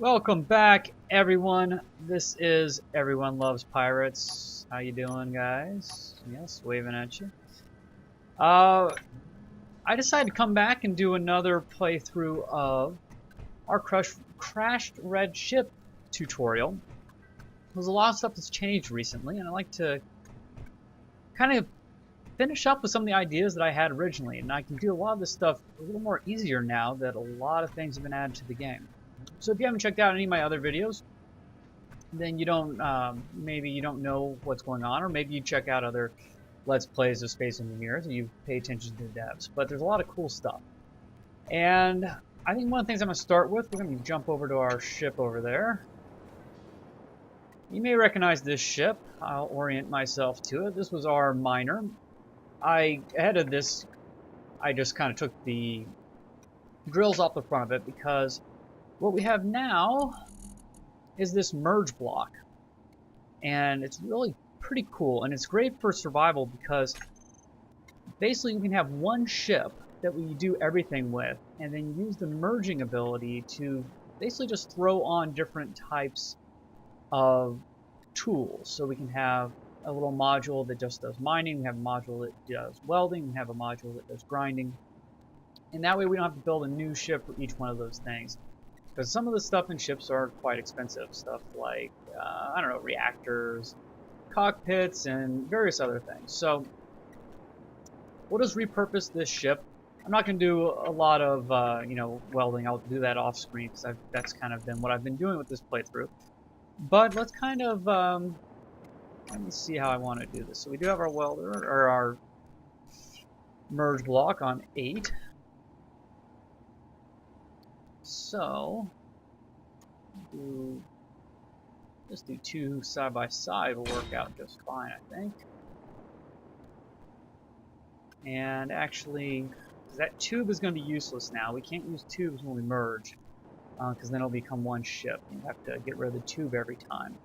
Welcome back, everyone. This is Everyone Loves Pirates. How you doing, guys? Yes, waving at you. I decided to come back and do another playthrough of our crashed red ship tutorial. There's a lot of stuff that's changed recently, and I like to kind of finish up with some of the ideas that I had originally, and I can do a lot of this stuff a little more easier now that a lot of things have been added to the game. So if you haven't checked out any of my other videos, then you don't, maybe you don't know what's going on, or maybe you check out other Let's Plays of Space Engineers and you pay attention to the devs. But there's a lot of cool stuff. And I think one of the things I'm going to start with, we're going to jump over to our ship over there. You may recognize this ship. I'll orient myself to it. This was our miner. Ahead of this, I just kind of took the drills off the front of it because what we have now is this merge block. And it's really pretty cool, and it's great for survival because basically you can have one ship that we do everything with, and then use the merging ability to basically just throw on different types of tools. So we can have a little module that just does mining, we have a module that does welding, we have a module that does grinding, and that way we don't have to build a new ship for each one of those things. Because some of the stuff in ships are quite expensive. Stuff like, I don't know, reactors, cockpits, and various other things. So we'll just repurpose this ship. I'm not going to do a lot of, welding. I'll do that off screen because that's kind of been what I've been doing with this playthrough. But let's kind of, let me see how I want to do this. So we do have our welder, or our merge block on 8. So, just do 2 side by side will work out just fine, I think. And actually, that tube is going to be useless now. We can't use tubes when we merge, because then it'll become one ship. You have to get rid of the tube every time.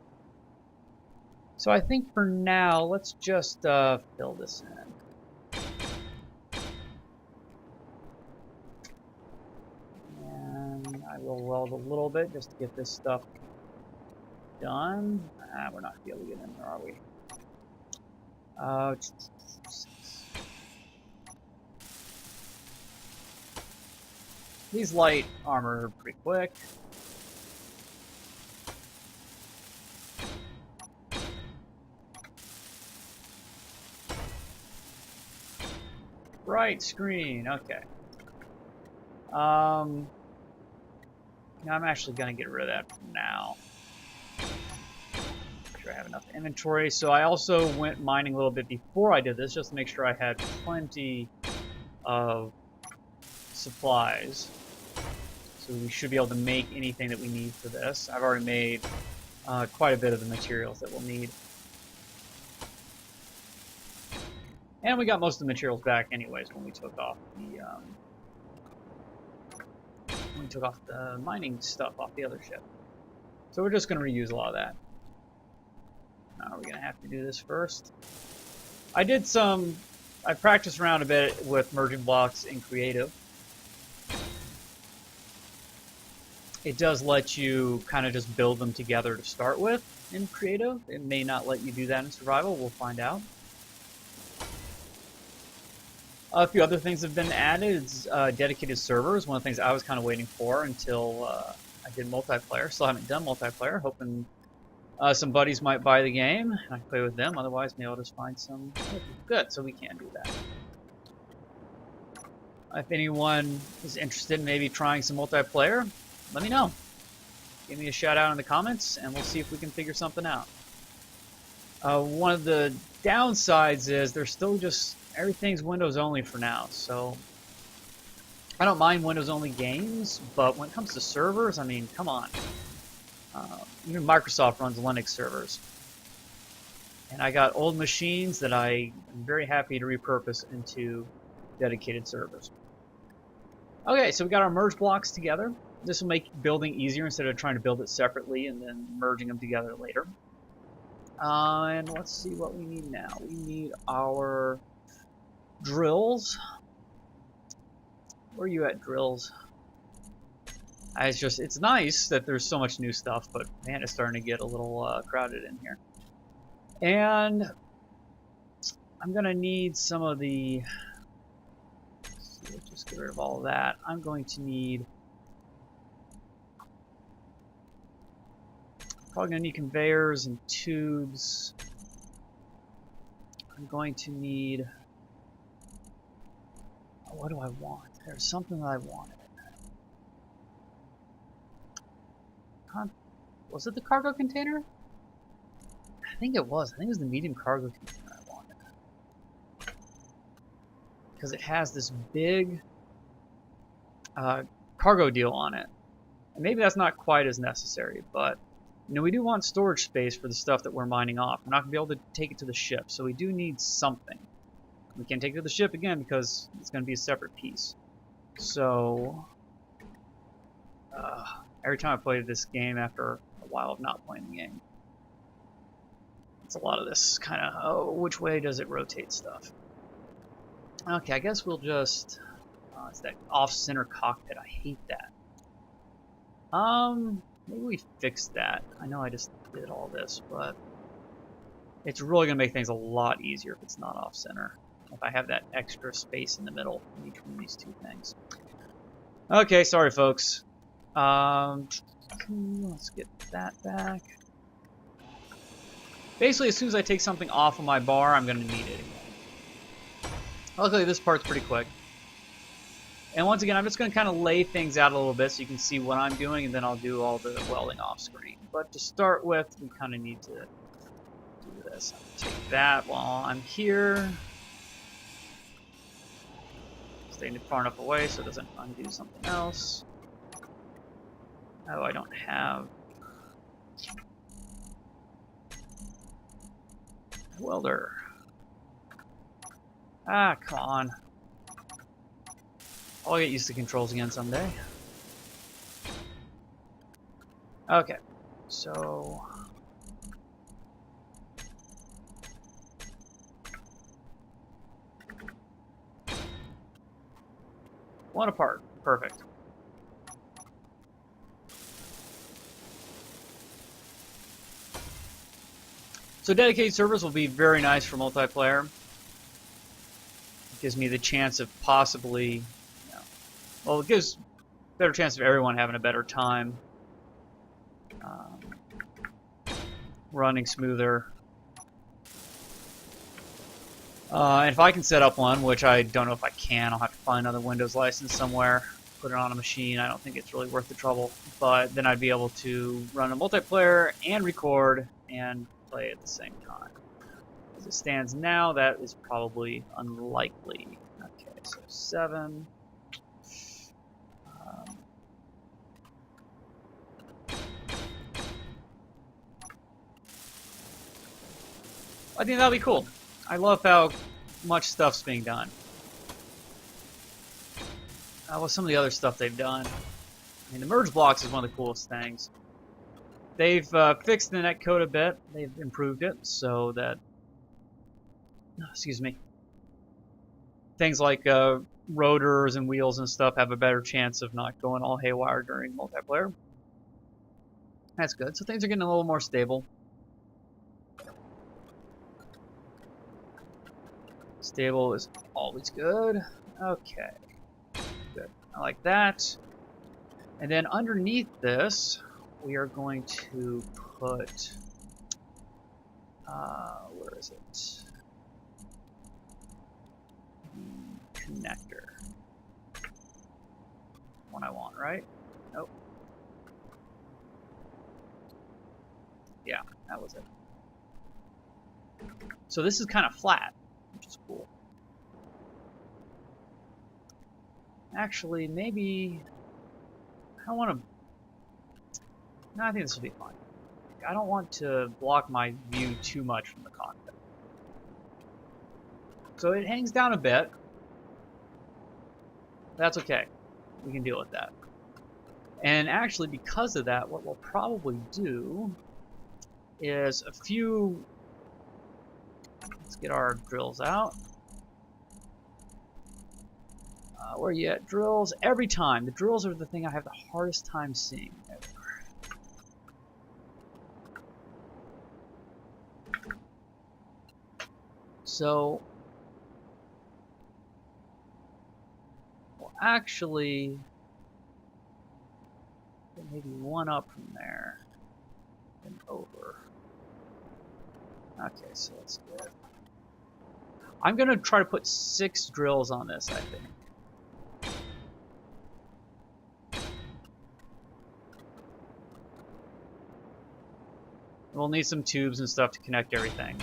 So I think for now, let's just fill this in. I will weld a little bit just to get this stuff done. We're not going to be able to get in there, are we? These light armor are pretty quick. Bright screen, okay. I'm actually going to get rid of that for now. Make sure I have enough inventory. So I also went mining a little bit before I did this, just to make sure I had plenty of supplies. So we should be able to make anything that we need for this. I've already made quite a bit of the materials that we'll need. And we got most of the materials back anyways when we took off the mining stuff off the other ship. So we're just going to reuse a lot of that. Now we're going to have to do this first. I practiced around a bit with merging blocks in creative. It does let you kind of just build them together to start with in creative. It may not let you do that in survival. We'll find out. A few other things have been added. It's dedicated servers. One of the things I was kind of waiting for until I did multiplayer. Still haven't done multiplayer. Hoping some buddies might buy the game and I can play with them. Otherwise, maybe I'll just find some. Good, so we can do that. If anyone is interested in maybe trying some multiplayer, let me know. Give me a shout out in the comments and we'll see if we can figure something out. One of the downsides is there's still just everything's Windows only for now, so I don't mind Windows only games, but when it comes to servers, I mean, come on. Even Microsoft runs Linux servers. And I got old machines that I am very happy to repurpose into dedicated servers. Okay, so we got our merge blocks together. This will make building easier instead of trying to build it separately and then merging them together later. And let's see what we need now. We need our drills. Where are you at, drills? It's nice that there's so much new stuff, but man, it's starting to get a little crowded in here. And I'm gonna need some of the, let's just get rid of all of that. I'm going to need, probably gonna need conveyors and tubes. I'm going to need, what do I want? There's something that I wanted. Was it the cargo container? I think it was. I think it was the medium cargo container I wanted. Because it has this big cargo deal on it. And maybe that's not quite as necessary, but you know, we do want storage space for the stuff that we're mining off. We're not going to be able to take it to the ship, so we do need something. We can't take it to the ship again because it's going to be a separate piece. So, every time I play this game after a while of not playing the game, it's a lot of this kind of, oh, which way does it rotate stuff? Okay, I guess we'll just, it's that off-center cockpit. I hate that. Maybe we fix that. I know I just did all this, but it's really going to make things a lot easier if it's not off-center. If I have that extra space in the middle between these two things. Okay, sorry folks. Let's get that back. Basically, as soon as I take something off of my bar, I'm going to need it again. Luckily, this part's pretty quick. And once again, I'm just going to kind of lay things out a little bit so you can see what I'm doing, and then I'll do all the welding off screen. But to start with, we kind of need to do this. Take that while I'm here. Stay far enough away so it doesn't undo something else. Oh, I don't have a welder. Ah, come on. I'll get used to controls again someday. Okay, so one apart. Perfect. So dedicated servers will be very nice for multiplayer. It gives me the chance of possibly, well, it gives better chance of everyone having a better time, running smoother. And if I can set up one, which I don't know if I can, I'll have to find another Windows license somewhere, put it on a machine. I don't think it's really worth the trouble. But then I'd be able to run a multiplayer and record and play at the same time. As it stands now, that is probably unlikely. Okay, so 7. I think that'll be cool. I love how much stuff's being done. Well, some of the other stuff they've done. I mean, the merge blocks is one of the coolest things. They've fixed the netcode a bit. They've improved it so that, excuse me, things like rotors and wheels and stuff have a better chance of not going all haywire during multiplayer. That's good. So things are getting a little more stable. Stable is always good. Okay, good. I like that. And then underneath this, we are going to put, where is it? Connector. One I want, right? Nope. Yeah, that was it. So this is kind of flat, which is cool. Actually, maybe I want to. No, I think this will be fine. I don't want to block my view too much from the cockpit. So it hangs down a bit. That's okay. We can deal with that. And actually, because of that, what we'll probably do is a few. Let's get our drills out. Where are you at? Drills. Every time. The drills are the thing I have the hardest time seeing. So, well, actually, maybe one up from there and over. Okay, so that's good. I'm going to try to put 6 drills on this, I think. We'll need some tubes and stuff to connect everything.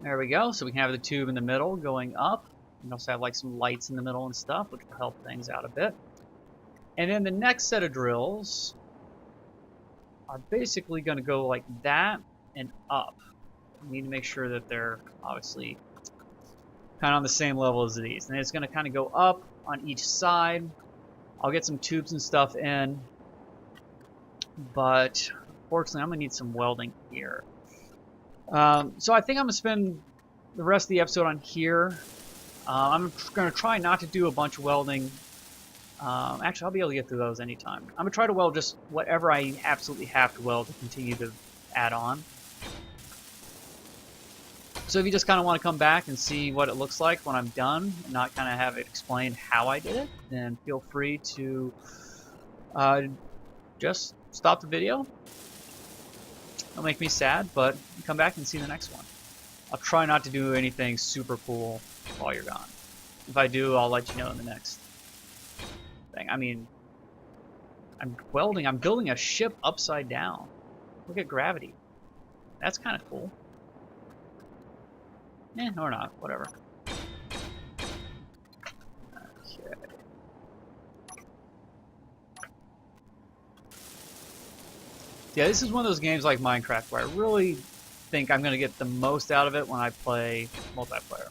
There we go. So we can have the tube in the middle going up. We can also have like some lights in the middle and stuff, which will help things out a bit. And then the next set of drills are basically going to go like that and up. We need to make sure that they're obviously kind of on the same level as these. And it's going to kind of go up on each side. I'll get some tubes and stuff in, but unfortunately I'm going to need some welding here. So I think I'm going to spend the rest of the episode on here. I'm going to try not to do a bunch of welding. Actually, I'll be able to get through those anytime. I'm going to try to weld just whatever I absolutely have to weld to continue to add on. So if you just kind of want to come back and see what it looks like when I'm done and not kind of have it explained how I did it, then feel free to just stop the video. It'll make me sad, but come back and see the next one. I'll try not to do anything super cool while you're gone. If I do, I'll let you know in the next thing. I mean, I'm building a ship upside down. Look at gravity. That's kind of cool. Or not, whatever. Okay. Yeah, this is one of those games like Minecraft where I really think I'm going to get the most out of it when I play multiplayer.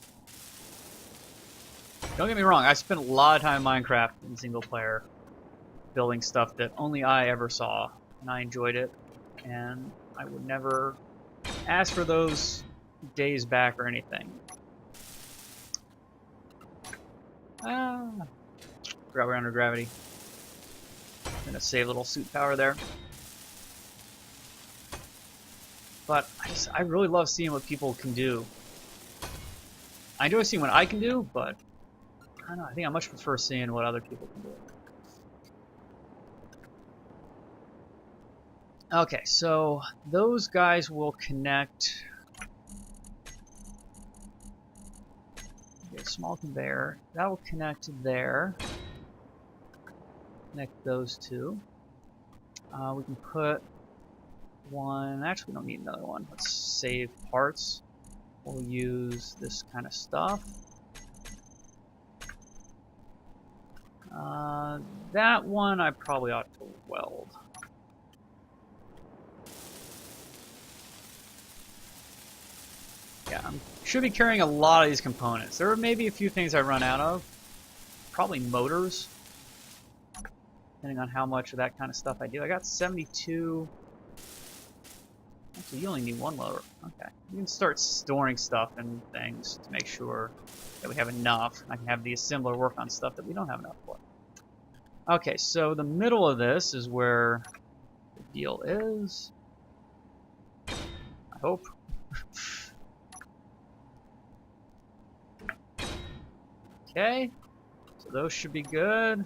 Don't get me wrong, I spent a lot of time in Minecraft in single player building stuff that only I ever saw, and I enjoyed it, and I would never ask for those days back or anything. Forgot we're under gravity. I'm gonna save a little suit power there. But I really love seeing what people can do. I enjoy seeing what I can do, but I don't know, I think I much prefer seeing what other people can do. Okay, so those guys will connect. A small conveyor that will connect there. Connect those two. We can put one. Actually, we don't need another one. Let's save parts. We'll use this kind of stuff. That one I probably ought to weld. Yeah, I should be carrying a lot of these components. There are maybe a few things I run out of. Probably motors, depending on how much of that kind of stuff I do. I got 72. Actually, you only need one motor. Okay. You can start storing stuff and things to make sure that we have enough. I can have the assembler work on stuff that we don't have enough for. Okay, so the middle of this is where the deal is. I hope. Okay, so those should be good.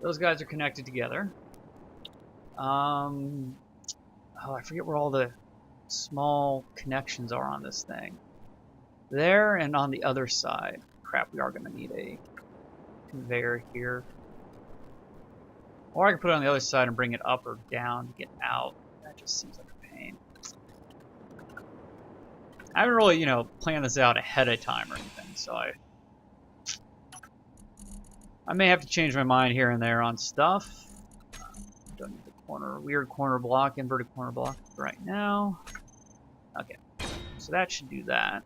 Those guys are connected together. Oh, I forget where all the small connections are on this thing. There and on the other side. Crap, we are going to need a conveyor here. Or I can put it on the other side and bring it up or down to get out. That just seems like a pain. I haven't really, planned this out ahead of time or anything, so I may have to change my mind here and there on stuff. Don't need the weird corner block, inverted corner block right now. Okay. so that should do that.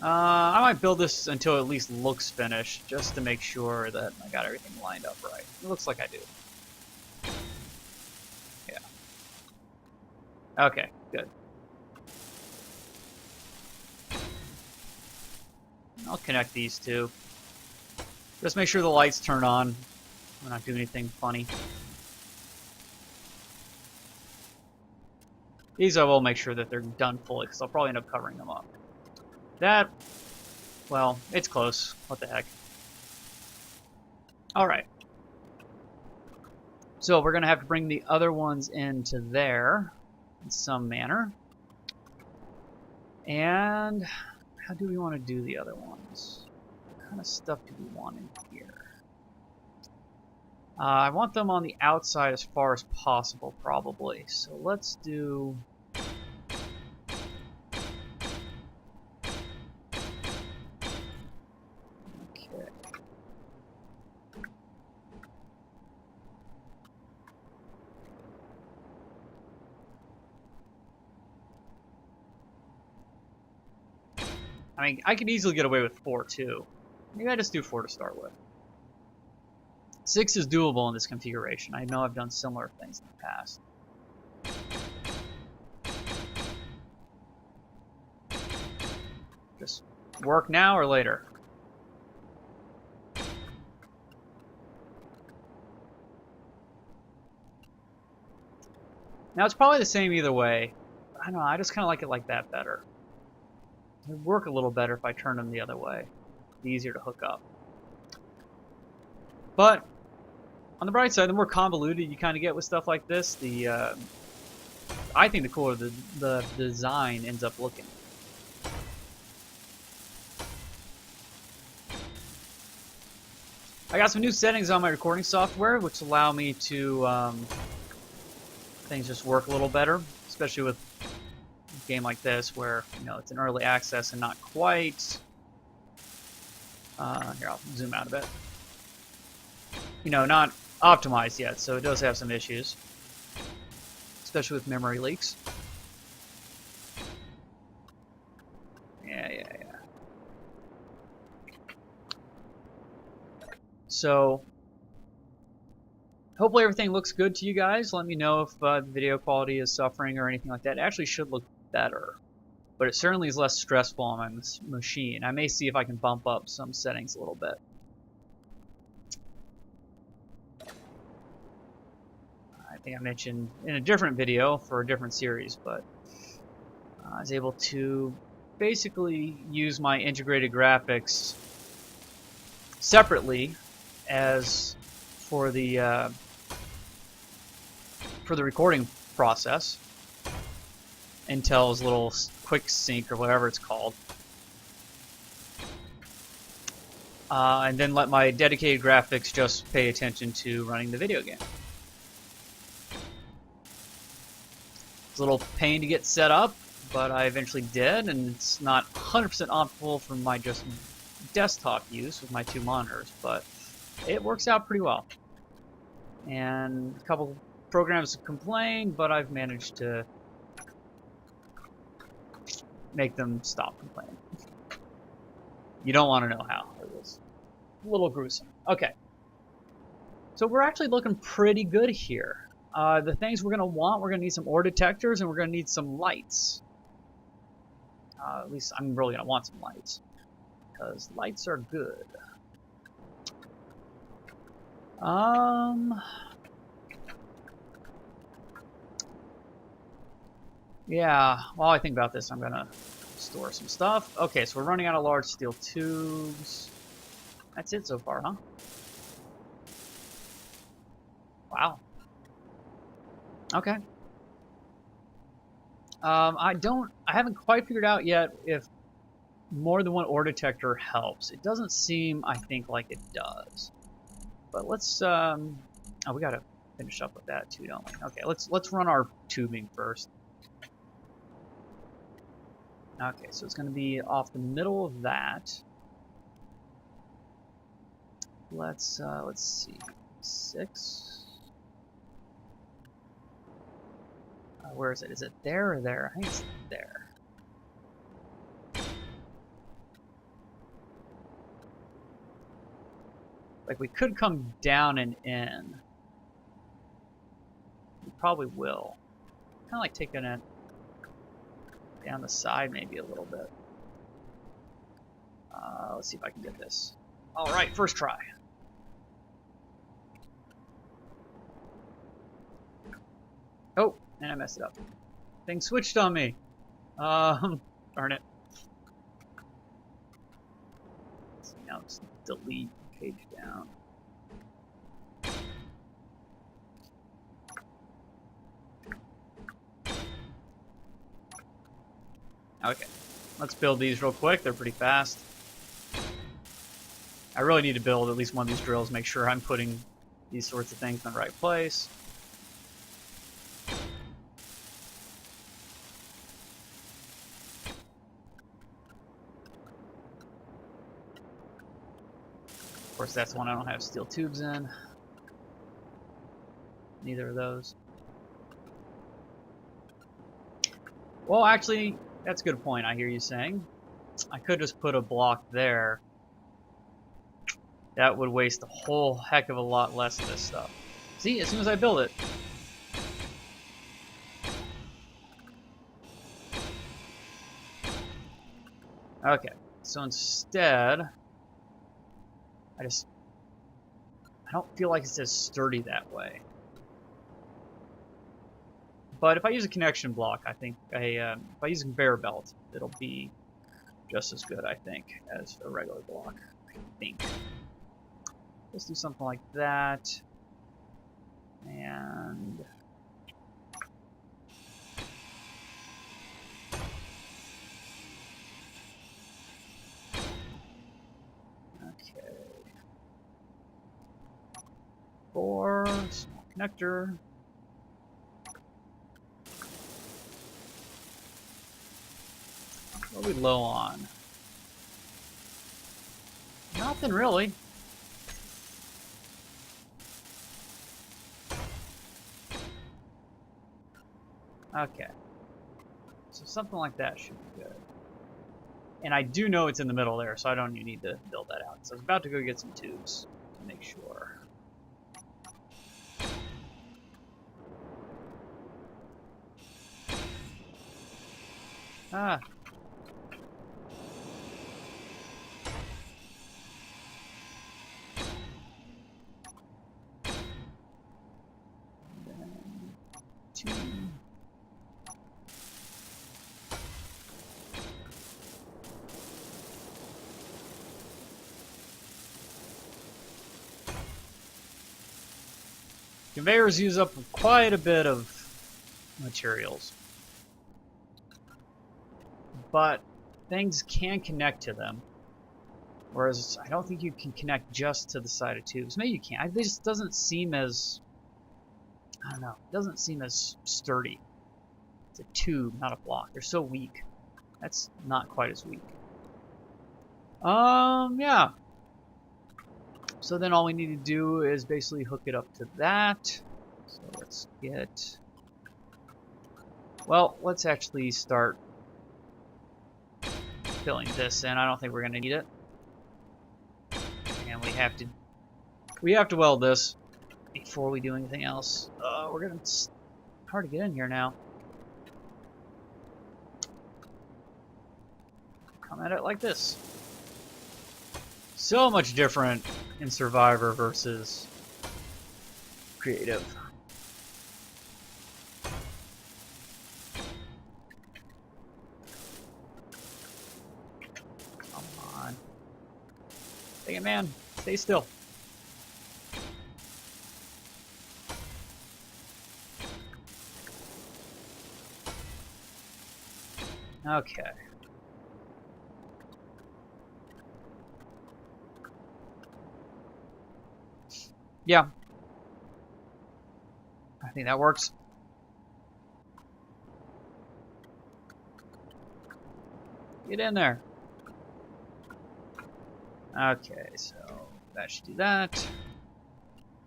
I might build this until it at least looks finished, just to make sure that I got everything lined up right. It looks like I do. Yeah. Okay, good. I'll connect these two. Just make sure the lights turn on. We're not doing anything funny. These I will make sure that they're done fully, because I'll probably end up covering them up. That, well, it's close. What the heck. Alright. So we're going to have to bring the other ones into there in some manner. And how do we want to do the other ones? What kind of stuff do we want in here? I want them on the outside as far as possible, probably. So let's do... Okay. I mean, I could easily get away with 4, too. Maybe I just do 4 to start with. 6 is doable in this configuration. I know I've done similar things in the past. Just work now or later? Now, it's probably the same either way. I don't know, I just kind of like it like that better. It would work a little better if I turned them the other way. It'd be easier to hook up. But on the bright side, the more convoluted you kind of get with stuff like this, I think the cooler the design ends up looking. I got some new settings on my recording software, which allow me to things just work a little better, especially with a game like this, where it's an early access and not quite. Here, I'll zoom out a bit. Not optimized yet, so it does have some issues, especially with memory leaks. Yeah. So hopefully everything looks good to you guys. Let me know if the video quality is suffering or anything like that. It actually should look better, but it certainly is less stressful on my machine. I may see if I can bump up some settings a little bit. I think I mentioned in a different video for a different series, but I was able to basically use my integrated graphics separately as for the recording process. Intel's little quick sync or whatever it's called, and then let my dedicated graphics just pay attention to running the video game. It's a little pain to get set up, but I eventually did, and it's not 100% optimal for my just desktop use with my 2 monitors, but it works out pretty well. And a couple programs complain, but I've managed to make them stop complaining. You don't want to know how. It was a little gruesome. Okay. So we're actually looking pretty good here. The things we're going to need some ore detectors, and we're going to need some lights. At least I'm really going to want some lights, because lights are good. Yeah, while I think about this, I'm going to store some stuff. Okay, so we're running out of large steel tubes. That's it so far, huh? Wow. Okay. I haven't quite figured out yet if more than one ore detector helps. It doesn't seem, I think, like it does. But let's, oh, we gotta finish up with that too, don't we? Okay, let's run our tubing first. Okay, so it's gonna be off the middle of that. Let's see, 6. Where is it? Is it there or there? I think it's there. Like, we could come down and in. We probably will. Kind of like taking it down the side maybe a little bit. Let's see if I can get this. Alright, first try. Oh, and I messed it up. Thing switched on me. Darn it. So now just delete page down. Okay, let's build these real quick. They're pretty fast. I really need to build at least one of these drills, make sure I'm putting these sorts of things in the right place. Of course, that's one I don't have steel tubes in. Neither of those. Well, actually, that's a good point, I hear you saying. I could just put a block there. That would waste a whole heck of a lot less of this stuff. See, as soon as I build it. Okay, so instead, I don't feel like it's as sturdy that way. But if I use a connection block, I think if I use a conveyor belt, it'll be just as good, I think, as a regular block. I think. Let's do something like that. And okay. 4, small connector. What are we low on? Nothing really. Okay. So something like that should be good. And I do know it's in the middle there, so I don't even need to build that out. So I was about to go get some tubes to make sure. Ah. Conveyors use up quite a bit of materials, but things can connect to them, whereas I don't think you can connect just to the side of tubes. Maybe you can. It just doesn't seem as, I don't know, it doesn't seem as sturdy. It's a tube, not a block. They're so weak. That's not quite as weak. Yeah. So then all we need to do is basically hook it up to that. So let's get, well, let's actually start filling this in. I don't think we're going to need it. And we have to weld this before we do anything else. It's hard to get in here now. Come at it like this. So much different in Survivor versus Creative. Come on. Dang it, man. Stay still. Okay. Yeah. I think that works. Get in there. Okay, so that should do that.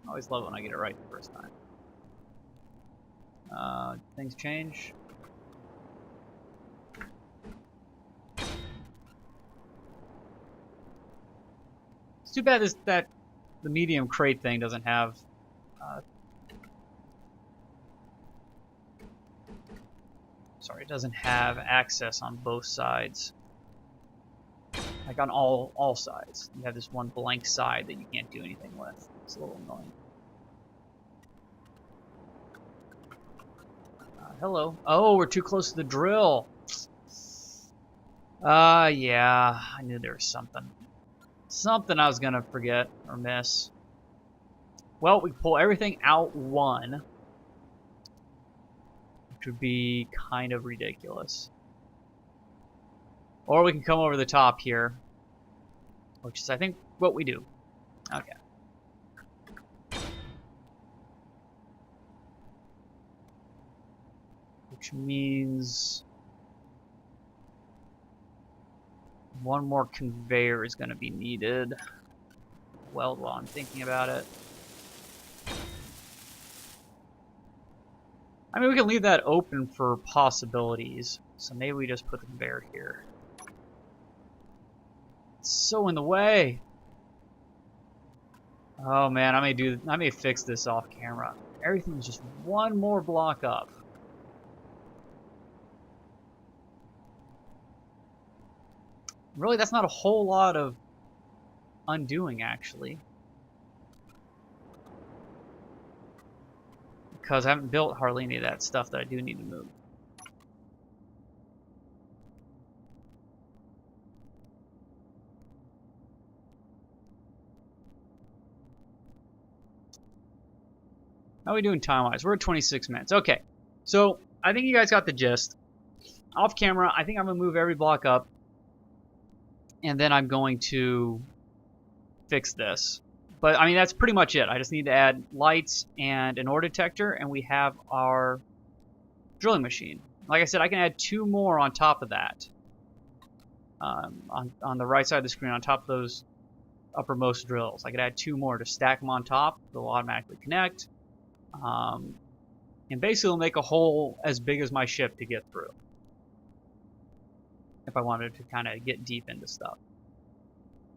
I always love it when I get it right the first time. Things change. It's too bad that the medium crate thing doesn't have. Sorry, it doesn't have access on both sides. Like on all sides. You have this one blank side that you can't do anything with. It's a little annoying. Hello. Oh, we're too close to the drill. Yeah. I knew there was something. Something I was gonna forget or miss. Well, we pull everything out one. Which would be kind of ridiculous. Or we can come over the top here. Which is, I think, what we do. Okay. Which means one more conveyor is going to be needed. Weld while I'm thinking about it. I mean, we can leave that open for possibilities. So maybe we just put the conveyor here. It's so in the way. Oh man, I may fix this off camera. Everything's just one more block up. Really, that's not a whole lot of undoing, actually. Because I haven't built hardly any of that stuff that I do need to move. How are we doing time-wise? We're at 26 minutes. Okay, so I think you guys got the gist. Off camera, I think I'm going to move every block up. And then I'm going to fix this. But, I mean, that's pretty much it. I just need to add lights and an ore detector, and we have our drilling machine. Like I said, I can add 2 more on top of that. On the right side of the screen, on top of those uppermost drills. I could add 2 more to stack them on top. They'll automatically connect. And basically it'll make a hole as big as my ship to get through. If I wanted to kind of get deep into stuff.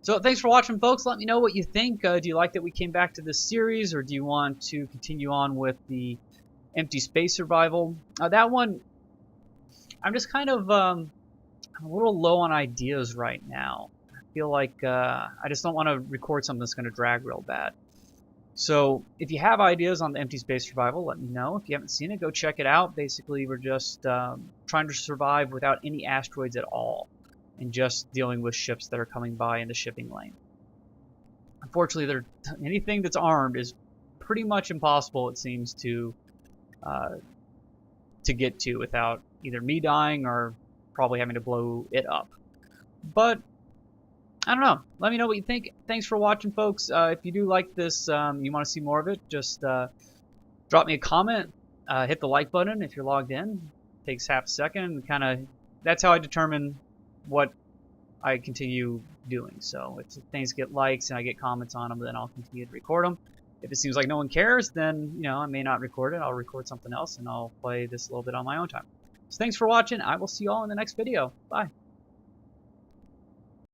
So thanks for watching, folks. Let me know what you think. Do you like that we came back to this series, or do you want to continue on with the empty space survival? That one, I'm just kind of I'm a little low on ideas right now. I feel like I just don't want to record something that's going to drag real bad. So if you have ideas on the empty space survival, let me know. If you haven't seen it, go check it out. Basically, we're just trying to survive without any asteroids at all, and just dealing with ships that are coming by in the shipping lane. Unfortunately, anything that's armed is pretty much impossible, it seems, to get to without either me dying or probably having to blow it up. But I don't know. Let me know what you think. Thanks for watching, folks. If you do like this, you want to see more of it, just drop me a comment. Hit the like button if you're logged in. It takes half a second. That's how I determine what I continue doing. So if things get likes and I get comments on them, then I'll continue to record them. If it seems like no one cares, then I may not record it. I'll record something else and I'll play this a little bit on my own time. So thanks for watching. I will see you all in the next video. Bye.